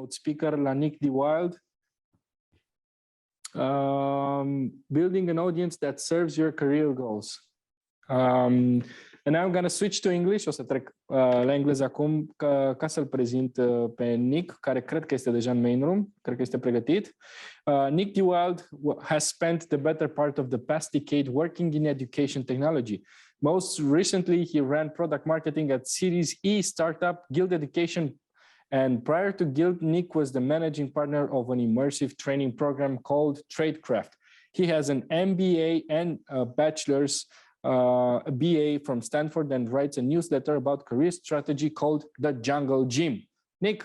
keynote speaker la Nick deWilde. Building an audience that serves your career goals. And now I'm going to switch to English. O să trec la engleză acum ca să-l prezint pe Nick, care cred că este deja în main room. Cred că este pregătit. Nick deWilde has spent the better part of the past decade working in education technology. Most recently, he ran product marketing at Series E startup Guild Education. And prior to Guild, Nick was the managing partner of an immersive training program called Tradecraft. He has an M.B.A. and a bachelor's B.A. from Stanford and writes a newsletter about career strategy called The Jungle Gym. Nick,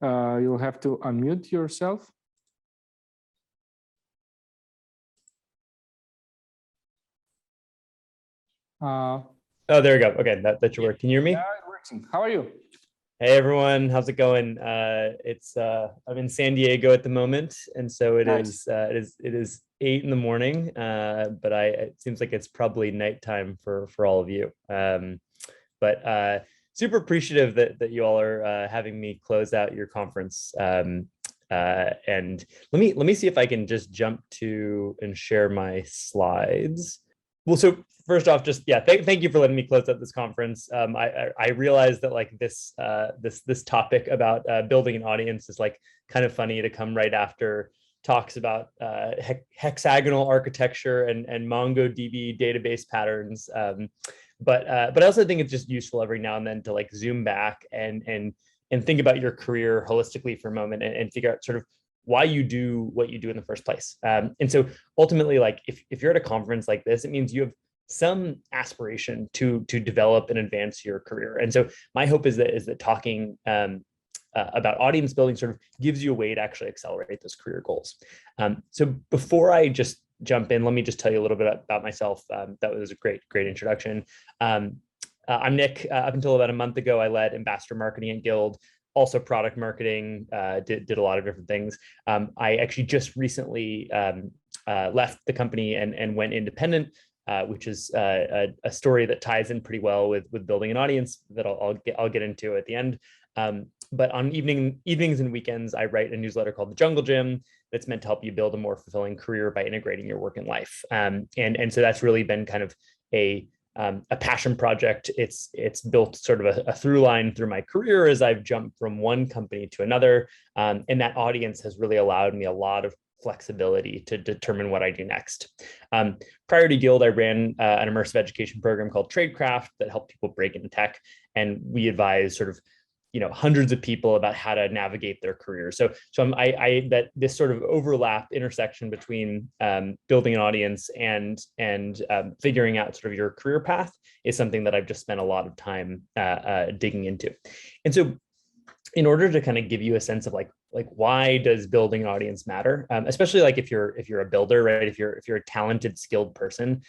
you'll have to unmute yourself. Oh, there we go. Okay, that should work. Can you hear me? Yeah, it works. How are you? Hey everyone, how's it going? I'm in San Diego at the moment, and so it is 8 in the morning. But it seems like it's probably nighttime for all of you. But super appreciative that you all are having me close out your conference. And let me see if I can just jump to and share my slides. Well, so first off, just thank you for letting me close out this conference. I realized that like this topic about building an audience is like kind of funny to come right after talks about hexagonal architecture and MongoDB database patterns. But I also think it's just useful every now and then to like zoom back and think about your career holistically for a moment and figure out sort of why you do what you do in the first place. And so ultimately, like if you're at a conference like this, it means you have some aspiration to develop and advance your career. And so my hope is that talking about audience building sort of gives you a way to actually accelerate those career goals. So before I just jump in, let me just tell you a little bit about myself. That was a great introduction. I'm Nick. Up until about a month ago, I led ambassador marketing at Guild. Also product marketing, did a lot of different things. I actually just recently left the company and went independent, which is a story that ties in pretty well with building an audience that I'll get into at the end. But on evenings and weekends, I write a newsletter called The Jungle Gym that's meant to help you build a more fulfilling career by integrating your work and life. And so that's really been kind of a passion project. It's built sort of a through line through my career as I've jumped from one company to another. And that audience has really allowed me a lot of flexibility to determine what I do next. Prior to Guild, I ran an immersive education program called Tradecraft that helped people break into tech. And we advise sort of hundreds of people about how to navigate their career. So that this sort of overlap intersection between building an audience and figuring out sort of your career path is something that I've just spent a lot of time digging into. And so in order to kind of give you a sense of like why does building an audience matter, especially like if you're a builder, right? If you're a talented, skilled person,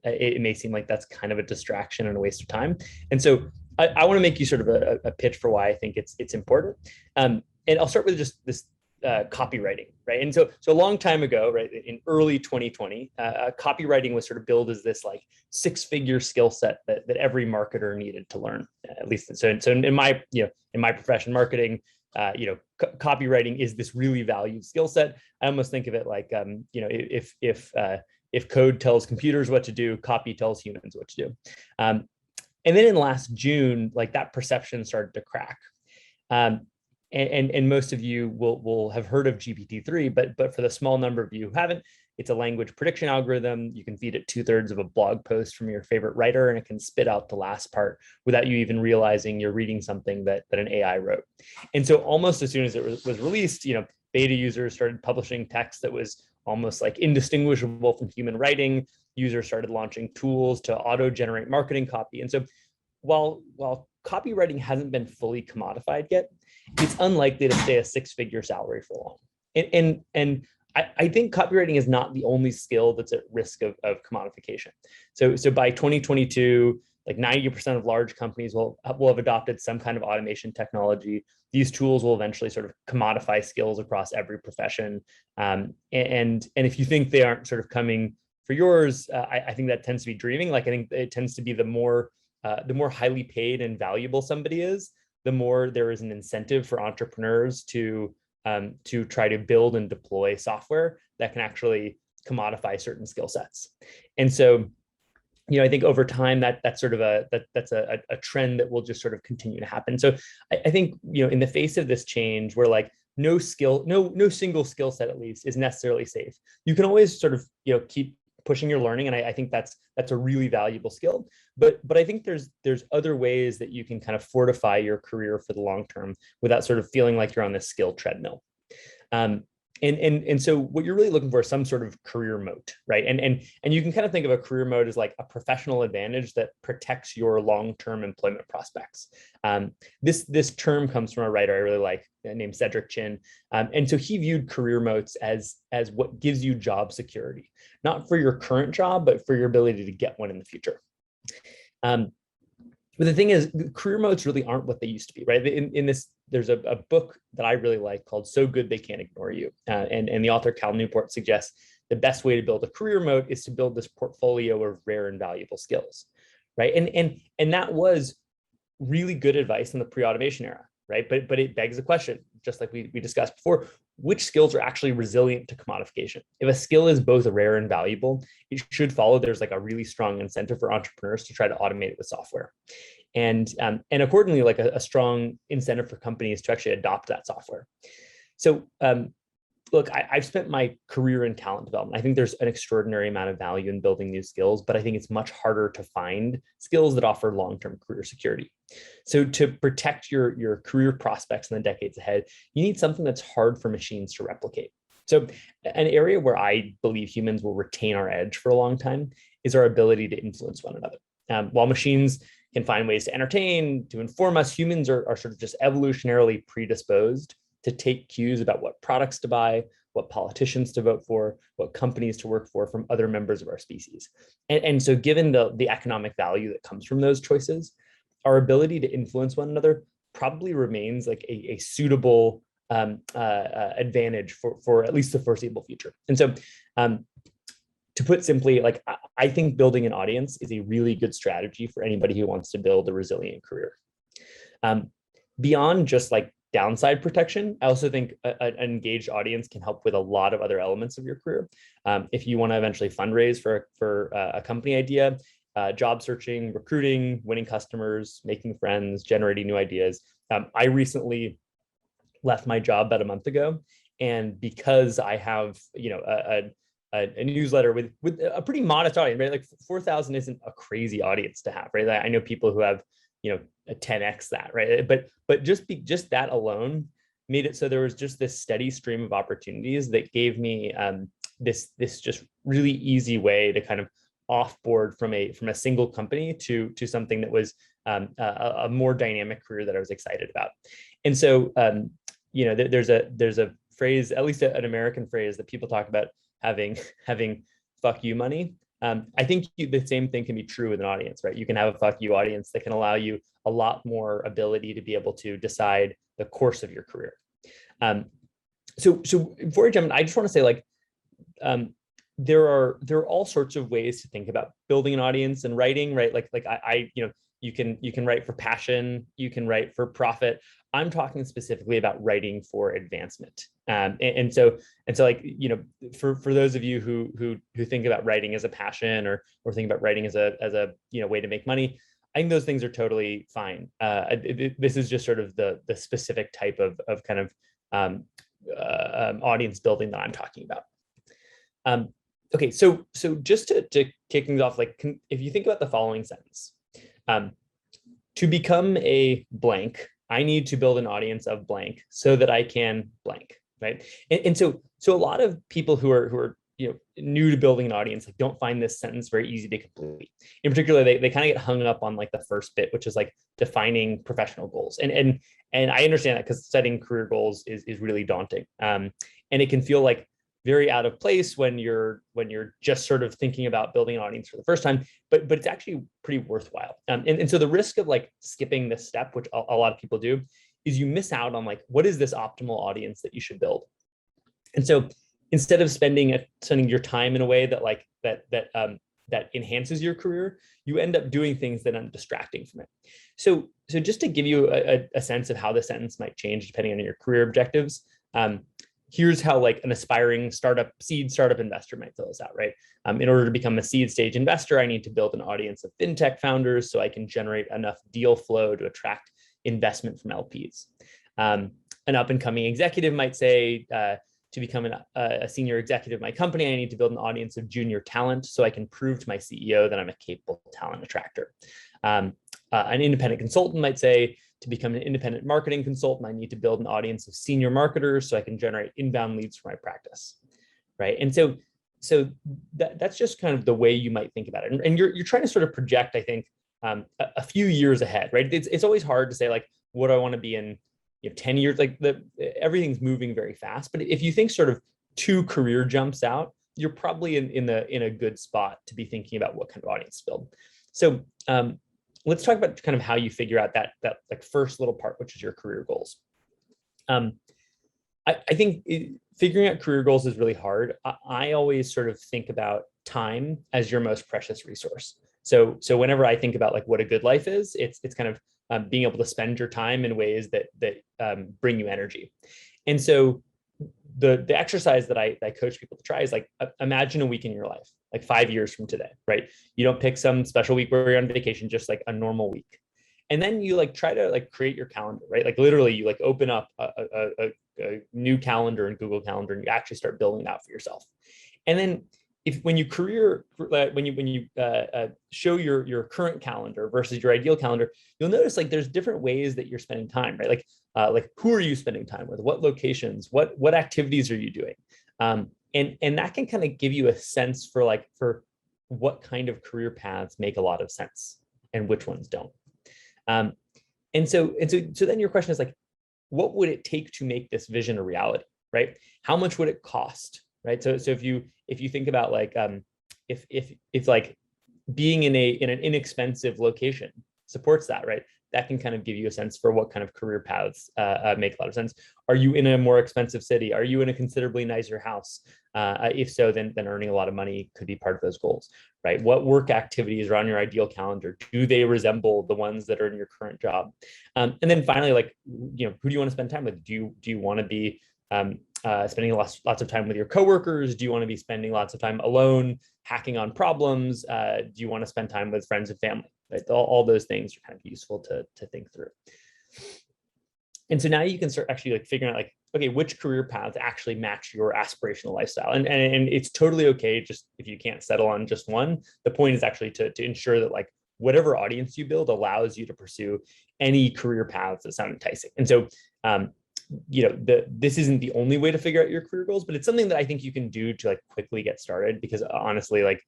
it may seem like that's kind of a distraction and a waste of time. And so I want to make you sort of a pitch for why I think it's important. And I'll start with just this copywriting, right? And so a long time ago, right, in early 2020, copywriting was sort of billed as this like 6-figure skill set that every marketer needed to learn, at least. So in my profession, marketing, copywriting is this really valued skill set. I almost think of it like, if code tells computers what to do, copy tells humans what to do. And then in last June, like that perception started to crack. And most of you will have heard of GPT-3, but for the small number of you who haven't, it's a language prediction algorithm. You can feed it 2/3 of a blog post from your favorite writer, and it can spit out the last part without you even realizing you're reading something that an AI wrote. And so almost as soon as it was released, beta users started publishing text that was almost like indistinguishable from human writing. Users started launching tools to auto-generate marketing copy. And so while copywriting hasn't been fully commodified yet, it's unlikely to stay a 6-figure salary for long. And I think copywriting is not the only skill that's at risk of commodification. So by 2022, like 90% of large companies will have adopted some kind of automation technology. These tools will eventually sort of commodify skills across every profession. And if you think they aren't sort of coming for yours, I think that tends to be dreaming. Like I think it tends to be the more highly paid and valuable somebody is, the more there is an incentive for entrepreneurs to try to build and deploy software that can actually commodify certain skill sets. And so, I think over time that's sort of that's a trend that will just sort of continue to happen. So I think, in the face of this change, where like no single skill set at least is necessarily safe. You can always sort of, keep pushing your learning. And I think that's a really valuable skill. But I think there's other ways that you can kind of fortify your career for the long term without sort of feeling like you're on this skill treadmill. And so what you're really looking for is some sort of career moat, right? And you can kind of think of a career moat as like a professional advantage that protects your long-term employment prospects. This term comes from a writer I really like named Cedric Chin. And so he viewed career moats as what gives you job security, not for your current job, but for your ability to get one in the future. But the thing is, career moats really aren't what they used to be, right? In this, there's a book that I really like called So Good They Can't Ignore You. And the author Cal Newport suggests the best way to build a career moat is to build this portfolio of rare and valuable skills, right? And that was really good advice in the pre-automation era, right? But it begs the question, just like we discussed before, which skills are actually resilient to commodification? If a skill is both rare and valuable, it should follow there's like a really strong incentive for entrepreneurs to try to automate it with software. And accordingly, like a strong incentive for companies to actually adopt that software. So look, I've spent my career in talent development. I think there's an extraordinary amount of value in building new skills, but I think it's much harder to find skills that offer long-term career security. So to protect your career prospects in the decades ahead, you need something that's hard for machines to replicate. So an area where I believe humans will retain our edge for a long time is our ability to influence one another. While machines can find ways to entertain, to inform us, humans are sort of just evolutionarily predisposed to take cues about what products to buy, what politicians to vote for, what companies to work for from other members of our species. And so given the economic value that comes from those choices, our ability to influence one another probably remains like a suitable advantage for at least the foreseeable future. And so to put simply, like, I think building an audience is a really good strategy for anybody who wants to build a resilient career. Beyond just like downside protection, I also think an engaged audience can help with a lot of other elements of your career. If you want to eventually fundraise for a company idea, job searching, recruiting, winning customers, making friends, generating new ideas. I recently left my job about a month ago, and because I have a newsletter with a pretty modest audience, right? Like 4,000 isn't a crazy audience to have, right? I know people who have a 10x that, right? But just that alone made it so there was just this steady stream of opportunities that gave me this just really easy way to kind of offboard from a single company to something that was a more dynamic career that I was excited about. And so there's a phrase, at least an American phrase, that people talk about having fuck you money. I think the same thing can be true with an audience, right? You can have a fuck you audience that can allow you a lot more ability to be able to decide the course of your career. So before I jump in, I just want to say, like, there are all sorts of ways to think about building an audience and writing, right? Like you can write for passion, you can write for profit. I'm talking specifically about writing for advancement. And so like, for those of you who think about writing as a passion or think about writing as a way to make money, I think those things are totally fine. This is just sort of the specific type of kind of audience building that I'm talking about. Okay, so just to kick things off, like, if you think about the following sentence, to become a blank, I need to build an audience of blank so that I can blank, right? And so a lot of people who are new to building an audience, like, don't find this sentence very easy to complete. In particular, they kind of get hung up on like the first bit, which is like defining professional goals. And I understand that, because setting career goals is really daunting. And it can feel like very out of place when you're just sort of thinking about building an audience for the first time, but it's actually pretty worthwhile. And so the risk of like skipping this step, which a lot of people do, is you miss out on like, what is this optimal audience that you should build? And so instead of spending your time in a way that that enhances your career, you end up doing things that are distracting from it. So just to give you a sense of how the sentence might change depending on your career objectives, here's how like an aspiring seed startup investor might fill this out, right? In order to become a seed stage investor, I need to build an audience of fintech founders so I can generate enough deal flow to attract investment from LPs. An up and coming executive might say, to become a senior executive of my company, I need to build an audience of junior talent so I can prove to my CEO that I'm a capable talent attractor. An independent consultant might say, to become an independent marketing consultant, I need to build an audience of senior marketers so I can generate inbound leads for my practice, right? And so that's just kind of the way you might think about it. And you're trying to sort of project, I think, a few years ahead, right? It's always hard to say like, what do I want to be in 10 years? Like everything's moving very fast. But if you think sort of 2 career jumps out, you're probably in a good spot to be thinking about what kind of audience to build. So let's talk about kind of how you figure out that like first little part, which is your career goals. I think figuring out career goals is really hard. I always sort of think about time as your most precious resource. So whenever I think about like what a good life is, it's kind of being able to spend your time in ways that bring you energy. And so the exercise that I coach people to try is like, imagine a week in your life, like 5 years from today, right? You don't pick some special week where you're on vacation, just like a normal week. And then you like try to like create your calendar, right? Like literally you like open up a new calendar in Google Calendar and you actually start building it out for yourself. And then when you show your current calendar versus your ideal calendar, you'll notice like there's different ways that you're spending time, right? Like who are you spending time with? What locations? What activities are you doing? And that can kind of give you a sense for what kind of career paths make a lot of sense and which ones don't. And so then your question is like, what would it take to make this vision a reality, right? How much would it cost, right? So if you think about like, if like being in an inexpensive location supports that, right? That can kind of give you a sense for what kind of career paths make a lot of sense. Are you in a more expensive city? Are you in a considerably nicer house? If so, then earning a lot of money could be part of those goals, right? What work activities are on your ideal calendar? Do they resemble the ones that are in your current job? And then finally, like, who do you want to spend time with? Do you want to be spending lots of time with your coworkers? Do you want to be spending lots of time alone, hacking on problems? Do you want to spend time with friends and family? Right? All those things are kind of useful to think through. And so now you can start actually like figuring out like, okay, which career paths actually match your aspirational lifestyle. And it's totally okay just if you can't settle on just one. The point is actually to ensure that like whatever audience you build allows you to pursue any career paths that sound enticing. And so this isn't the only way to figure out your career goals, but it's something that I think you can do to like quickly get started, because honestly, like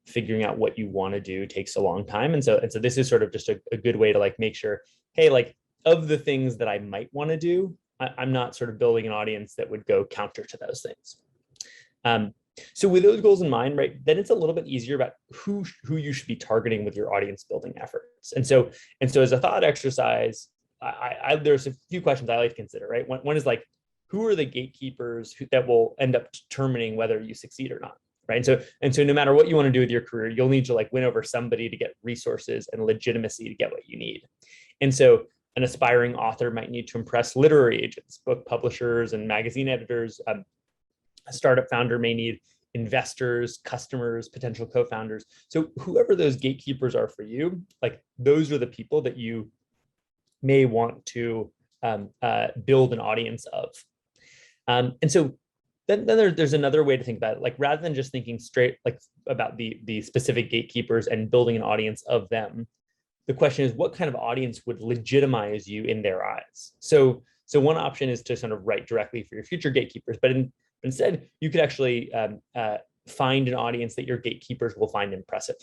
figuring out what you want to do takes a long time. And so this is sort of just a good way to like make sure, hey, like of the things that I might want to do, I'm not sort of building an audience that would go counter to those things. So with those goals in mind, right, then it's a little bit easier about who you should be targeting with your audience building efforts. And so as a thought exercise, there's a few questions I like to consider, right? One is like, who are the gatekeepers that will end up determining whether you succeed or not, right? And so no matter what you want to do with your career, you'll need to like win over somebody to get resources and legitimacy to get what you need. And so an aspiring author might need to impress literary agents, book publishers, and magazine editors. A startup founder may need investors, customers, potential co-founders. So whoever those gatekeepers are for you, like those are the people that you may want to build an audience of. And so then there's another way to think about it. Like rather than just thinking straight like about the specific gatekeepers and building an audience of them, the question is what kind of audience would legitimize you in their eyes? So one option is to sort of write directly for your future gatekeepers, but instead you could actually find an audience that your gatekeepers will find impressive.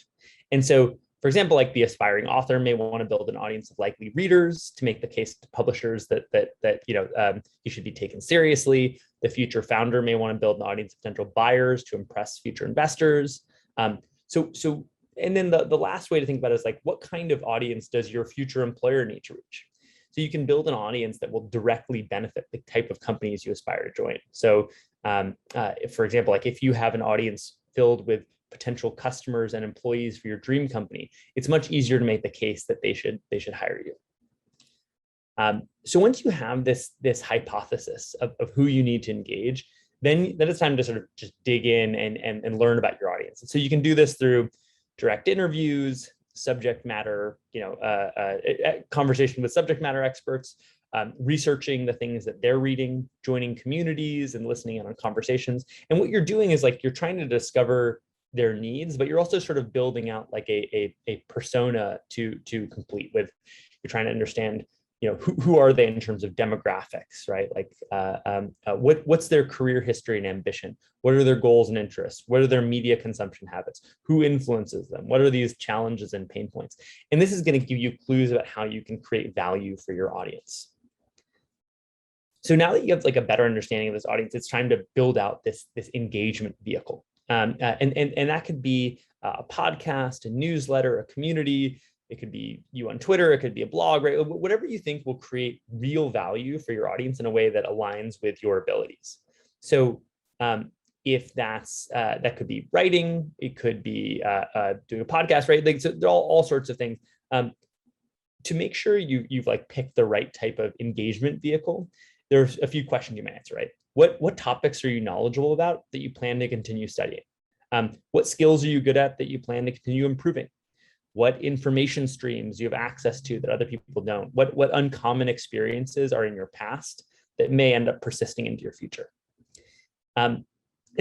And so, for example, like the aspiring author may want to build an audience of likely readers to make the case to publishers that you should be taken seriously. The future founder may want to build an audience of potential buyers to impress future investors. And then the last way to think about it is like, what kind of audience does your future employer need to reach? So you can build an audience that will directly benefit the type of companies you aspire to join. So for example, like if you have an audience filled with potential customers and employees for your dream company, it's much easier to make the case that they should hire you. So once you have this hypothesis of who you need to engage, then it's time to sort of just dig in and learn about your audience. And so you can do this through direct interviews, subject matter, conversation with subject matter experts, researching the things that they're reading, joining communities and listening in on conversations. And what you're doing is like, you're trying to discover their needs, but you're also sort of building out like a persona to complete with. You're trying to understand, who are they in terms of demographics, right? Like what's their career history and ambition? What are their goals and interests? What are their media consumption habits? Who influences them? What are these challenges and pain points? And this is going to give you clues about how you can create value for your audience. So now that you have like a better understanding of this audience, it's time to build out this engagement vehicle. And that could be a podcast, a newsletter, a community. It could be you on Twitter. It could be a blog, right? Whatever you think will create real value for your audience in a way that aligns with your abilities. So if that could be writing, it could be doing a podcast, right? Like, so there are all sorts of things. To make sure you've like picked the right type of engagement vehicle, there's a few questions you might answer, right? What topics are you knowledgeable about that you plan to continue studying? What skills are you good at that you plan to continue improving? What information streams you have access to that other people don't? What uncommon experiences are in your past that may end up persisting into your future? And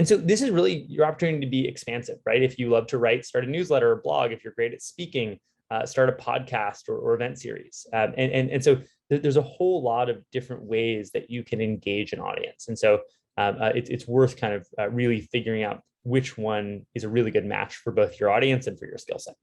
so this is really your opportunity to be expansive, right? If you love to write, start a newsletter or blog. If you're great at speaking, start a podcast or event series. And so there's a whole lot of different ways that you can engage an audience. And so it's worth kind of really figuring out which one is a really good match for both your audience and for your skill set.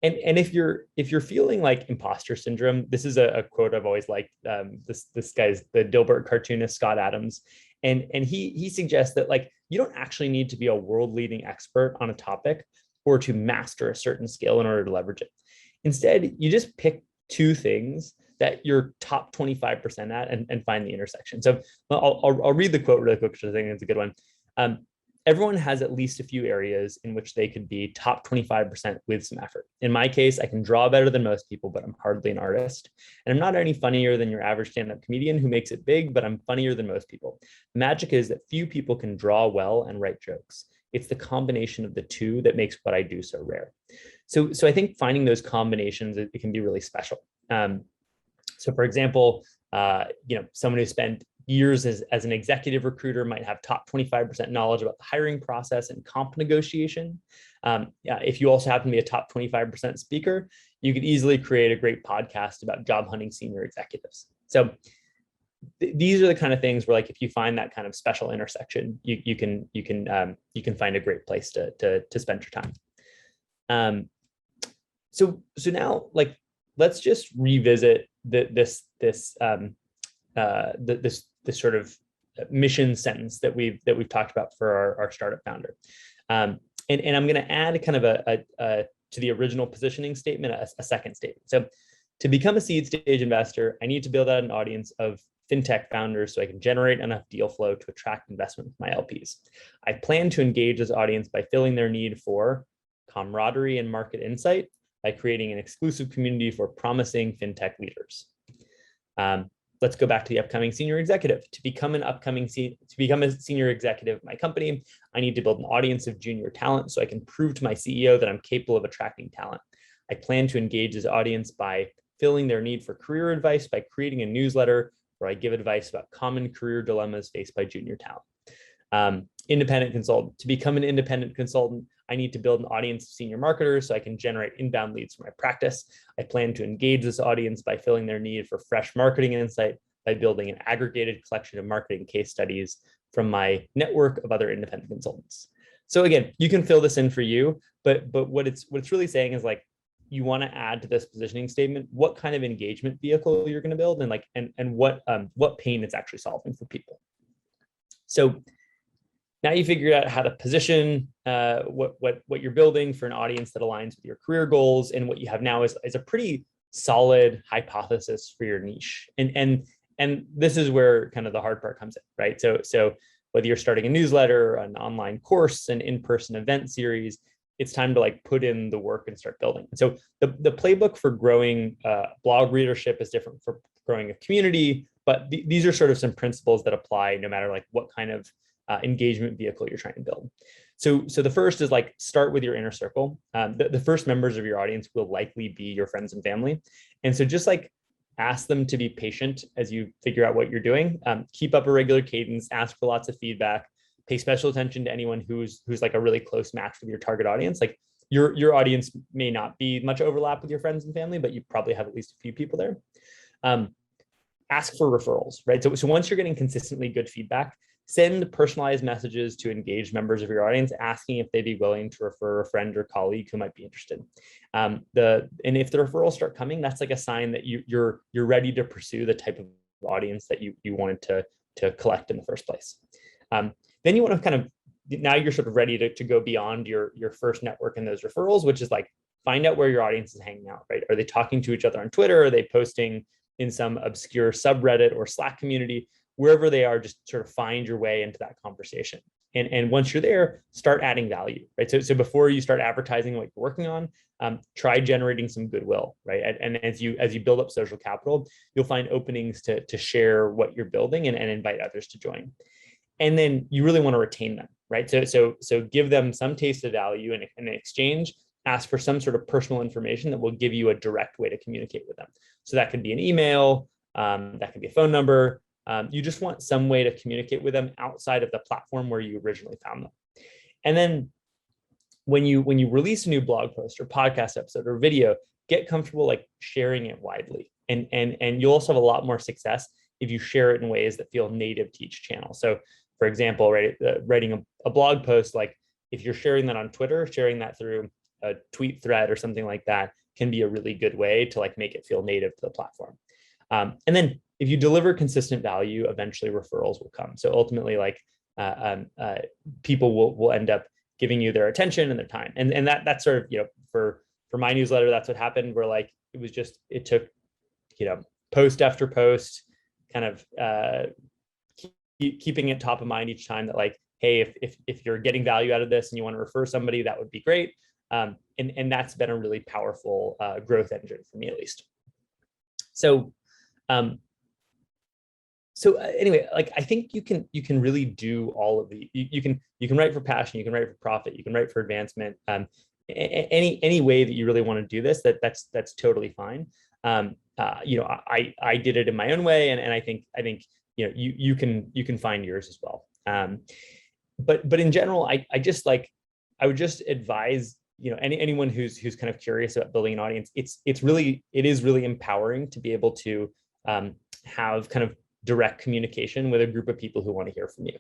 And if you're feeling like imposter syndrome, this is a quote I've always liked. This guy's the Dilbert cartoonist, Scott Adams. And he suggests that like, you don't actually need to be a world leading expert on a topic or to master a certain skill in order to leverage it. Instead, you just pick two things that you're top 25% at and find the intersection. So I'll read the quote really quick, which I think is a good one. Everyone has at least a few areas in which they could be top 25% with some effort. In my case, I can draw better than most people, but I'm hardly an artist. And I'm not any funnier than your average stand-up comedian who makes it big, but I'm funnier than most people. The magic is that few people can draw well and write jokes. It's the combination of the two that makes what I do so rare. So I think finding those combinations, it can be really special. So for example, someone who spent years as an executive recruiter might have top 25% knowledge about the hiring process and comp negotiation. If you also happen to be a top 25% speaker, you could easily create a great podcast about job hunting senior executives. So these are the kind of things where, like, if you find that kind of special intersection, you can find a great place to spend your time. So now, like, let's just revisit this sort of mission sentence that we've talked about for our startup founder. And I'm going to add kind of to the original positioning statement, a second statement. So to become a seed stage investor, I need to build out an audience of fintech founders so I can generate enough deal flow to attract investment with my LPs. I plan to engage this audience by filling their need for camaraderie and market insight by creating an exclusive community for promising fintech leaders. Let's go back to the upcoming senior executive. To become a senior executive of my company, I need to build an audience of junior talent so I can prove to my CEO that I'm capable of attracting talent. I plan to engage this audience by filling their need for career advice by creating a newsletter where I give advice about common career dilemmas faced by junior talent. Independent consultant. To become an independent consultant, I need to build an audience of senior marketers so I can generate inbound leads for my practice. I plan to engage this audience by filling their need for fresh marketing insight by building an aggregated collection of marketing case studies from my network of other independent consultants. So again, you can fill this in for you, but what it's really saying is, like, you want to add to this positioning statement what kind of engagement vehicle you're going to build, and what pain it's actually solving for people. So now you figured out how to position what you're building for an audience that aligns with your career goals, and what you have now is a pretty solid hypothesis for your niche. And this is where kind of the hard part comes in, right? So whether you're starting a newsletter, an online course, an in-person event series, it's time to like put in the work and start building. And so the playbook for growing blog readership is different for growing a community, but these are sort of some principles that apply no matter like what kind of engagement vehicle you're trying to build. So the first is like start with your inner circle. The first members of your audience will likely be your friends and family. And so just like ask them to be patient as you figure out what you're doing. Keep up a regular cadence, ask for lots of feedback, pay special attention to anyone who's like a really close match with your target audience. Like your audience may not be much overlap with your friends and family, but you probably have at least a few people there. Ask for referrals, right? So once you're getting consistently good feedback, send personalized messages to engaged members of your audience, asking if they'd be willing to refer a friend or colleague who might be interested. And if the referrals start coming, that's like a sign that you're ready to pursue the type of audience that you wanted to collect in the first place. Then you want to kind of, now you're sort of ready to go beyond your first network and those referrals, which is like, find out where your audience is hanging out, right? Are they talking to each other on Twitter? Are they posting in some obscure subreddit or Slack community? Wherever they are, just sort of find your way into that conversation. And once you're there, start adding value, right? So before you start advertising what you're working on, try generating some goodwill, right? And as you build up social capital, you'll find openings to share what you're building and invite others to join. And then you really want to retain them, right? So give them some taste of value, and in exchange, ask for some sort of personal information that will give you a direct way to communicate with them. So that could be an email, that could be a phone number. You just want some way to communicate with them outside of the platform where you originally found them. And then when you release a new blog post or podcast episode or video, get comfortable like sharing it widely. And you'll also have a lot more success if you share it in ways that feel native to each channel. So for example, right, writing a blog post, like if you're sharing that on Twitter, sharing that through a tweet thread or something like that can be a really good way to like make it feel native to the platform. And then if you deliver consistent value, eventually referrals will come. So ultimately, like people will end up giving you their attention and their time. And that's sort of, you know, for my newsletter, that's what happened, where like it took, you know, post after post, kind of keeping it top of mind each time that like, hey, if you're getting value out of this and you want to refer somebody, that would be great. And that's been a really powerful growth engine for me, at least. So anyway, like I think you can really do all of the, you can write for passion, you can write for profit, you can write for advancement. Any way that you really want to do this, that's totally fine. You know, I did it in my own way, and I think you know you can find yours as well. But in general, I would just advise, you know, anyone who's kind of curious about building an audience, it is really empowering to be able to have kind of direct communication with a group of people who want to hear from you.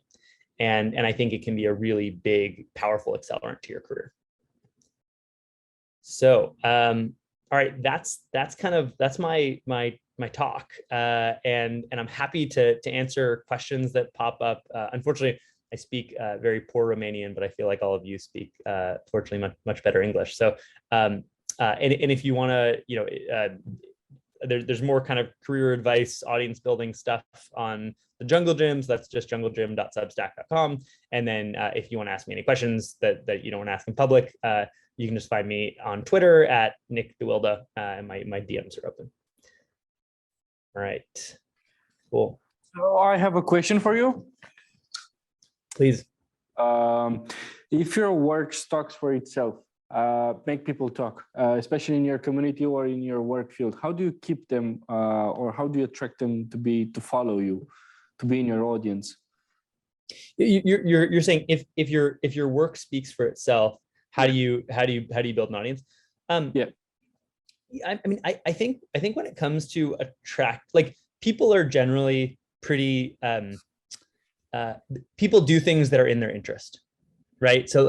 And I think it can be a really big, powerful accelerant to your career. So, all right, that's my talk. And I'm happy to answer questions that pop up. Unfortunately, I speak very poor Romanian, but I feel like all of you speak, fortunately, much better English. So, and if you want to, you know, there's more kind of career advice, audience building stuff on the Jungle Gyms. That's just junglegym.substack.com. And then if you want to ask me any questions that you don't want to ask in public, you can just find me on Twitter at Nick deWilde, and my DMs are open. All right, cool. So I have a question for you. Please. If your work talks for itself, make people talk, especially in your community or in your work field, how do you keep them, or how do you attract them to follow you, to be in your audience? You're saying if your work speaks for itself, how do you build an audience? Yeah. I mean, I think when it comes to attract, like people are generally pretty, people do things that are in their interest, right? So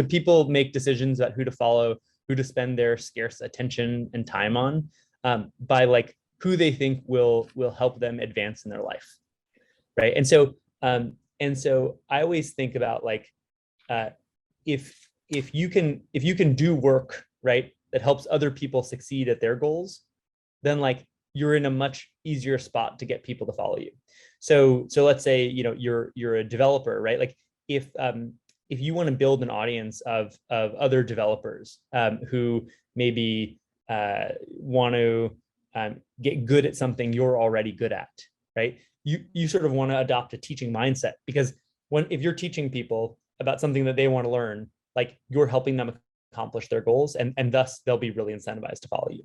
people make decisions about who to follow, who to spend their scarce attention and time on, by like who they think will help them advance in their life, right? And so I always think about like, if you can do work, right, that helps other people succeed at their goals, then like you're in a much easier spot to get people to follow you. So let's say, you're a developer, right? Like if you want to build an audience of other developers who maybe want to get good at something you're already good at, right? You sort of want to adopt a teaching mindset, because if you're teaching people about something that they want to learn, like you're helping them accomplish their goals, and thus they'll be really incentivized to follow you.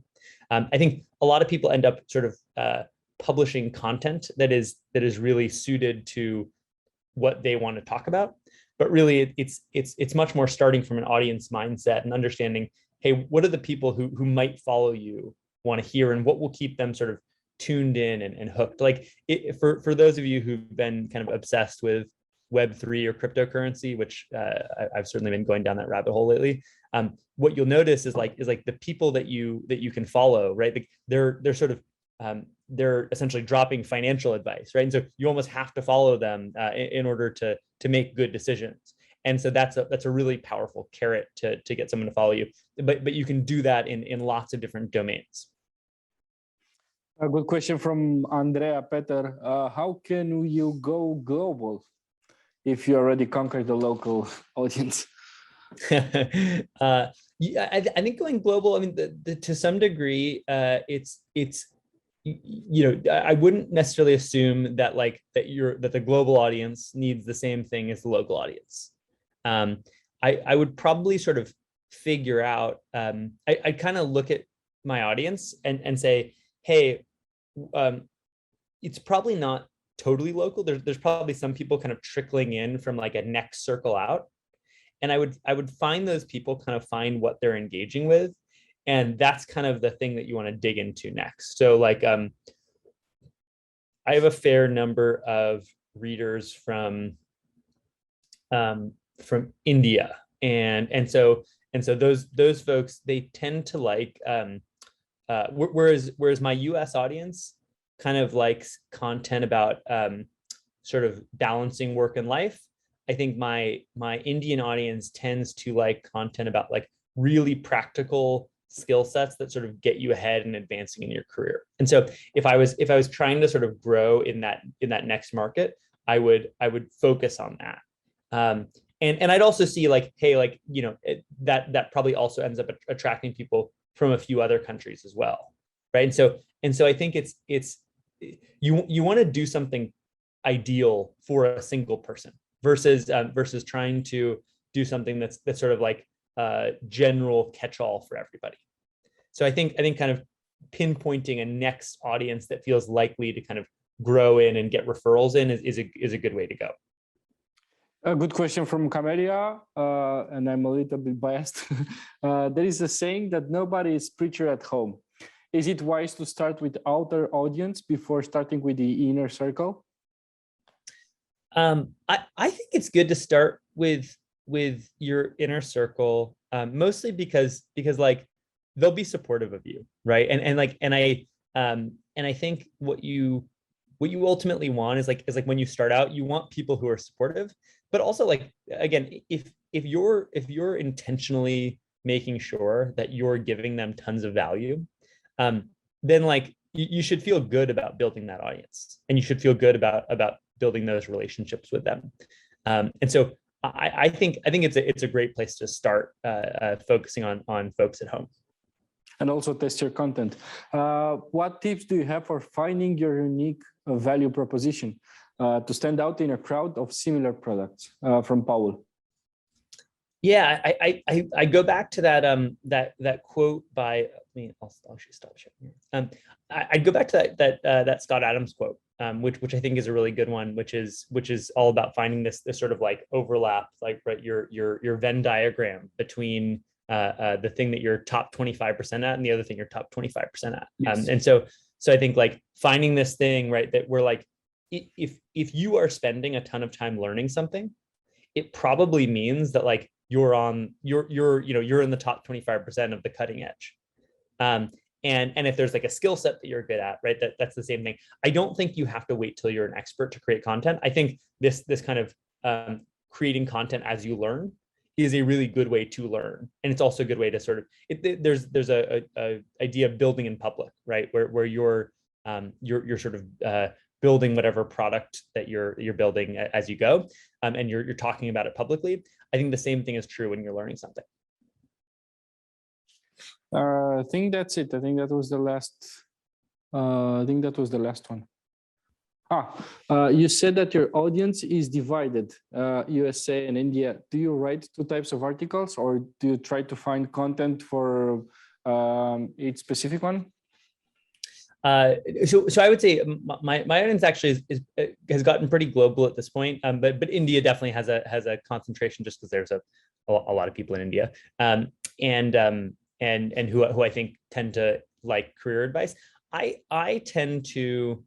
I think a lot of people end up sort of publishing content that is really suited to what they want to talk about, but really it's much more starting from an audience mindset and understanding, hey, what are the people who might follow you want to hear, and what will keep them sort of tuned in and hooked. Like for those of you who've been kind of obsessed with Web3 or cryptocurrency, which I've certainly been going down that rabbit hole lately. What you'll notice is like the people that you can follow, right? Like they're sort of they're essentially dropping financial advice, right? And so you almost have to follow them in order to make good decisions. And so that's a really powerful carrot to get someone to follow you. But you can do that in lots of different domains. A good question from Andrea Peter. How can you go global if you already conquered the local audience? Yeah, I think going global, I mean, to some degree, it's I wouldn't necessarily assume that that the global audience needs the same thing as the local audience. I would probably sort of figure out, I kind of look at my audience and say, hey, it's probably not totally local. There's probably some people kind of trickling in from like a next circle out. And I would find those people, kind of find what they're engaging with. And that's kind of the thing that you want to dig into next. So like, I have a fair number of readers from India. And so those folks, they tend to like, whereas my US audience kind of likes content about sort of balancing work and life, I think my Indian audience tends to like content about like really practical skill sets that sort of get you ahead and advancing in your career. And so if I was trying to sort of grow in that next market, I would focus on that. And I'd also see like, hey, like, that probably also ends up attracting people from a few other countries as well, right? And so I think it's you want to do something ideal for a single person versus trying to do something that's sort of like general catch-all for everybody. So I think kind of pinpointing a next audience that feels likely to kind of grow in and get referrals in is a good way to go. A good question from Camelia, and I'm a little bit biased. There is a saying that nobody is preacher at home. Is it wise to start with outer audience before starting with the inner circle? I think it's good to start with your inner circle, mostly because like they'll be supportive of you, right? And I think what you ultimately want is like when you start out, you want people who are supportive, but also like, again, if you're intentionally making sure that you're giving them tons of value, then like you should feel good about building that audience, and you should feel good about building those relationships with them. And so I think it's a great place to start focusing on folks at home. And also test your content. What tips do you have for finding your unique value proposition to stand out in a crowd of similar products? From Paul. Yeah, I go back to that quote by, I'll actually stop sharing. I'd go back to that Scott Adams quote, which I think is a really good one, which is all about finding this sort of like overlap, like, right, your Venn diagram between the thing that you're top 25% at and the other thing you're top 25% at. Yes. And so I think like finding this thing, right, that we're like, if you are spending a ton of time learning something, it probably means that like you're in the top 25% of the cutting edge. And if there's like a skill set that you're good at, right, that's the same thing. I don't think you have to wait till you're an expert to create content. I think this kind of creating content as you learn is a really good way to learn, and it's also a good way to sort of there's a idea of building in public, right, where you're sort of building whatever product that you're building as you go, and you're talking about it publicly. I think the same thing is true when you're learning something. I think that's it. I think that was the last. I think that was the last one. You said that your audience is divided, USA and India. Do you write two types of articles, or do you try to find content for each specific one? So I would say my audience actually has gotten pretty global at this point, but India definitely has a concentration, just because there's a lot of people in India, and who I think tend to like career advice. I tend to,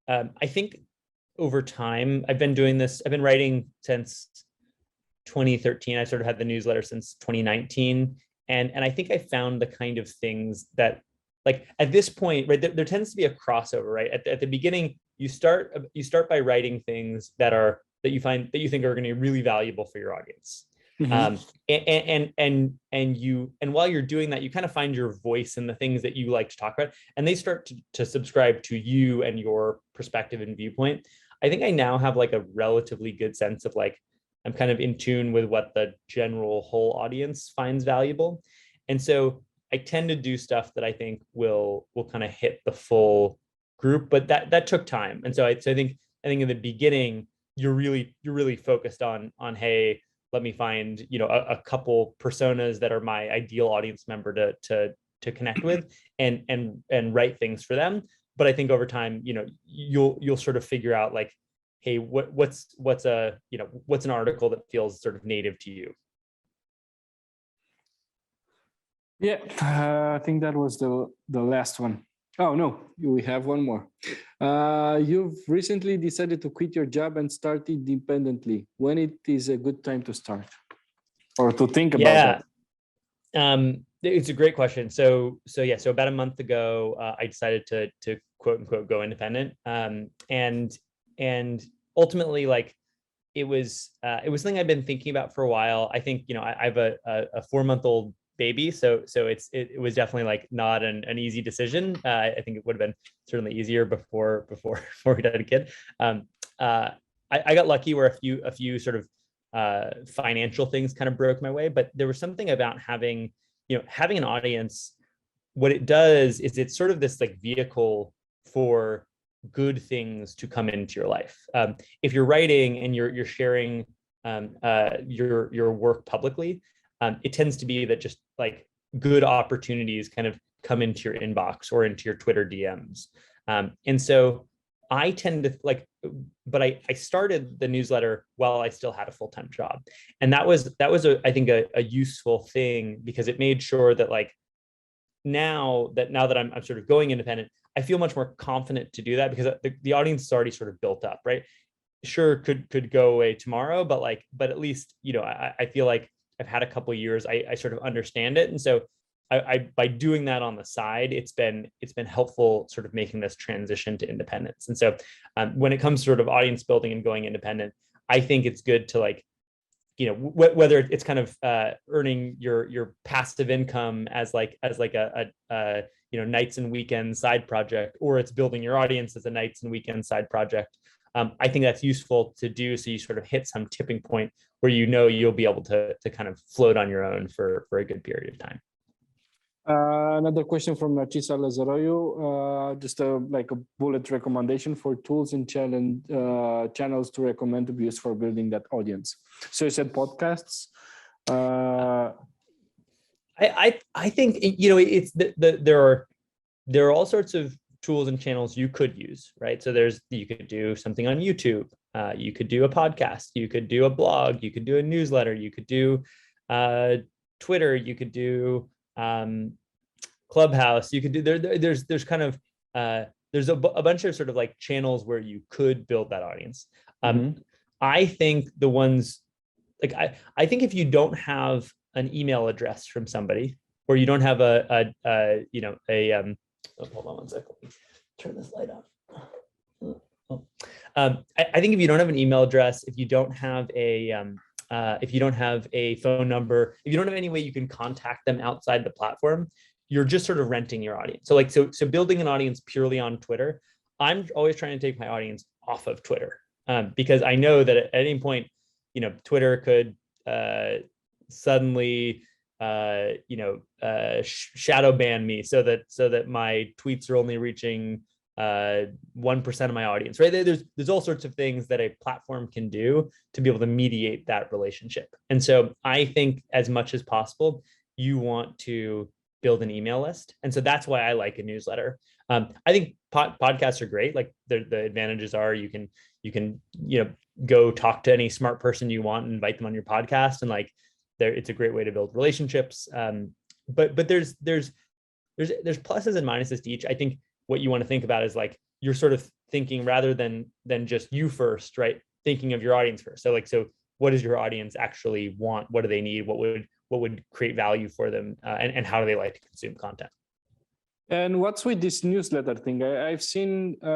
I think over time, I've been doing this, I've been writing since 2013. I sort of had the newsletter since 2019. And I think I found the kind of things that, like at this point, right, there tends to be a crossover, right? At the beginning, you start by writing things that you think are going to be really valuable for your audience. Mm-hmm. And while you're doing that, you kind of find your voice in the things that you like to talk about, and they start to subscribe to you and your perspective and viewpoint. I think I now have like a relatively good sense of like, I'm kind of in tune with what the general whole audience finds valuable. And so I tend to do stuff that I think will kind of hit the full group, but that took time. And so I think in the beginning, you're really focused on, hey, let me find, a couple personas that are my ideal audience member to connect with and write things for them. But I think over time, you'll sort of figure out like, hey, what's an article that feels sort of native to you? Yeah, I think that was the last one. Oh no, we have one more. You've recently decided to quit your job and start independently. When it is a good time to start, or to think about that? It's a great question. So about a month ago, I decided to quote unquote go independent. And ultimately, like it was something I've been thinking about for a while. I think I have a 4-month-old baby, so it was definitely like not an easy decision. I think it would have been certainly easier before we had a kid. I got lucky where a few sort of financial things kind of broke my way, but there was something about having an audience. What it does is it's sort of this like vehicle for good things to come into your life. If you're writing and you're sharing your work publicly, it tends to be that just like good opportunities kind of come into your inbox or into your Twitter DMs. And so I tend to like, but I started the newsletter while I still had a full-time job. And that was I think a useful thing, because it made sure that like, now that I'm sort of going independent, I feel much more confident to do that, because the audience is already sort of built up, right? Sure, could go away tomorrow, but at least, I feel like I've had a couple of years, I sort of understand it. And so I by doing that on the side, it's been helpful sort of making this transition to independence. And so when it comes to sort of audience building and going independent, I think it's good to like, whether it's kind of earning your passive income as a nights and weekends side project, or it's building your audience as a nights and weekends side project. I think that's useful to do, so you sort of hit some tipping point where you'll be able to kind of float on your own for a good period of time. Another question from Narcisa Lazaroyo, just like a bullet recommendation for tools and channels to recommend to be used for building that audience. So you said podcasts. I think it's there are all sorts of tools and channels you could use, right? So you could do something on YouTube, you could do a podcast, you could do a blog, you could do a newsletter, you could do Twitter, you could do Clubhouse, you could do there's kind of there's a bunch of sort of like channels where you could build that audience. I think the ones like I think if you don't have an email address from somebody, or you don't have hold on one second, turn this light off. I think if you don't have an email address, if you don't have if you don't have a phone number, if you don't have any way you can contact them outside the platform, you're just sort of renting your audience. So building an audience purely on Twitter, I'm always trying to take my audience off of Twitter, because I know that at any point, Twitter could suddenly shadow ban me so that my tweets are only reaching 1% of my audience, right? There's all sorts of things that a platform can do to be able to mediate that relationship. And so I think as much as possible, you want to build an email list. And so that's why I like a newsletter. I think podcasts are great. Like the advantages are you can go talk to any smart person you want and invite them on your podcast, and it's a great way to build relationships. But there's pluses and minuses to each. I think what you want to think about is you're sort of thinking rather than just you first, right? Thinking of your audience first. So what does your audience actually want? What do they need? What would create value for them? And how do they like to consume content? And what's with this newsletter thing? I've seen 3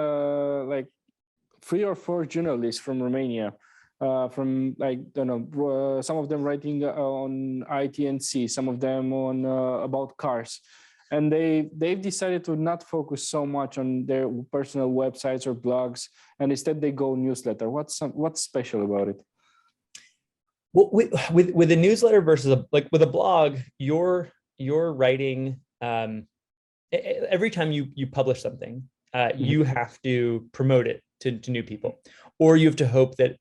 or 4 journalists from Romania, from some of them writing on IT&C, some of them on about cars. And they've decided to not focus so much on their personal websites or blogs, and instead they go newsletter. What's special about it? Well, with a newsletter versus with a blog, you're writing every time you publish something, you have to promote it to new people, or you have to hope that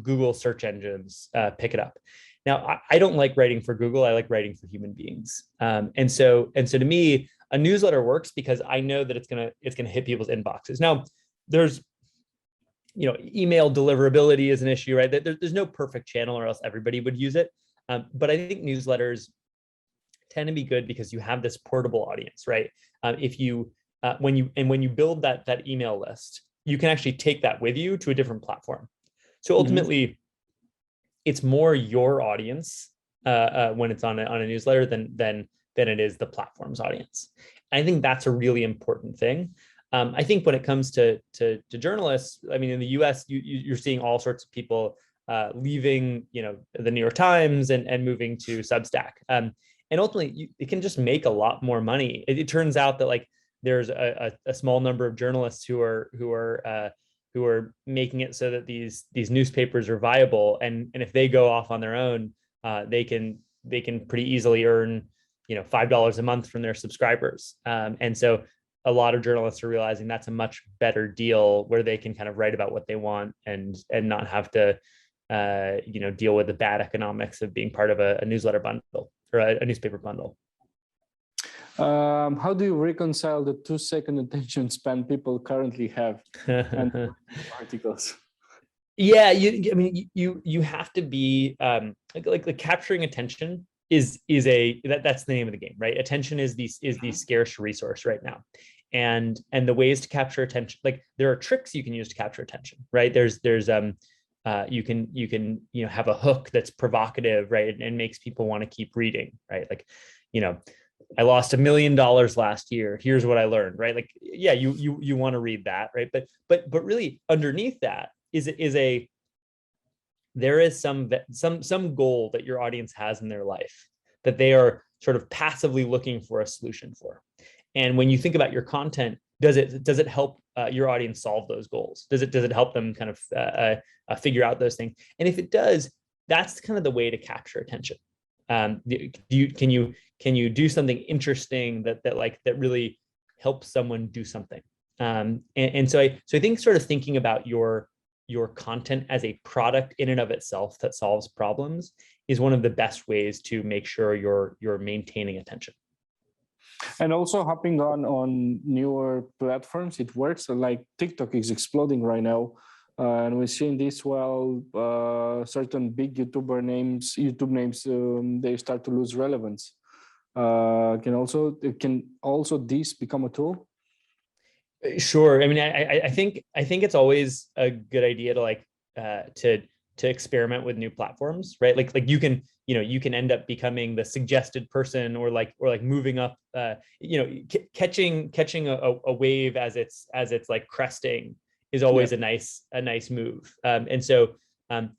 Google search engines pick it up. Now, I don't like writing for Google. I like writing for human beings. And so to me, a newsletter works because I know that it's gonna hit people's inboxes. Now, there's email deliverability is an issue, right? There's no perfect channel, or else everybody would use it. But I think newsletters tend to be good because you have this portable audience, right? When you build that email list, you can actually take that with you to a different platform. So ultimately, it's more your audience when it's on a newsletter than it is the platform's audience. I think that's a really important thing. I think when it comes to journalists, I mean, in the US, you're seeing all sorts of people leaving, the New York Times and moving to Substack. And ultimately, it can just make a lot more money. It turns out that there's a small number of journalists who are making it so that these newspapers are viable, and if they go off on their own, they can pretty easily earn $5 a month from their subscribers. And so a lot of journalists are realizing that's a much better deal, where they can kind of write about what they want and not have to deal with the bad economics of being part of a newsletter bundle or a newspaper bundle. How do you reconcile the 2-second attention span people currently have and articles? Yeah, you have to be like capturing attention is that's the name of the game, right? Attention is the scarce resource right now, and the ways to capture attention, there are tricks you can use to capture attention, right? There's you can have a hook that's provocative, right, and makes people want to keep reading, right? I lost $1 million last year. Here's what I learned, right? Yeah, you want to read that, right? But really underneath that there is some goal that your audience has in their life that they are sort of passively looking for a solution for. And when you think about your content, does it help your audience solve those goals? Does it help them kind of figure out those things? And if it does, that's kind of the way to capture attention. Can you do something interesting that really helps someone do something? So I think sort of thinking about your content as a product in and of itself that solves problems is one of the best ways to make sure you're maintaining attention. And also hopping on newer platforms, it works. So TikTok is exploding right now. And we're seeing this certain big YouTube names, they start to lose relevance. Can also this become a tool? Sure. I mean, I think it's always a good idea to experiment with new platforms, right? You can end up becoming the suggested person, or moving up, catching a wave as it's cresting is always a nice move. And so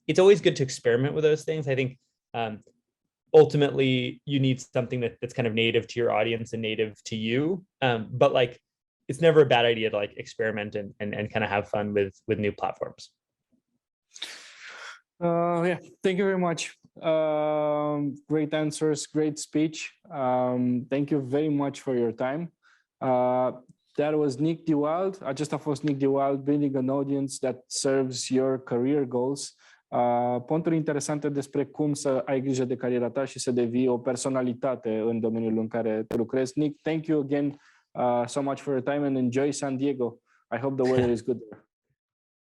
It's always good to experiment with those things. I think ultimately you need something that's kind of native to your audience and native to you. But like, it's never a bad idea to like experiment and kind of have fun with new platforms. Yeah, thank you very much. Great answers, great speech. Thank you very much for your time. That was Nick deWilde. Acesta a fost Nick deWilde, building an audience that serves your career goals. Ponturi interesante despre cum să ai grijă de cariera ta și să devii o personalitate în domeniul în care te lucrezi. Nick, thank you again so much for your time and enjoy San Diego. I hope the weather is good there.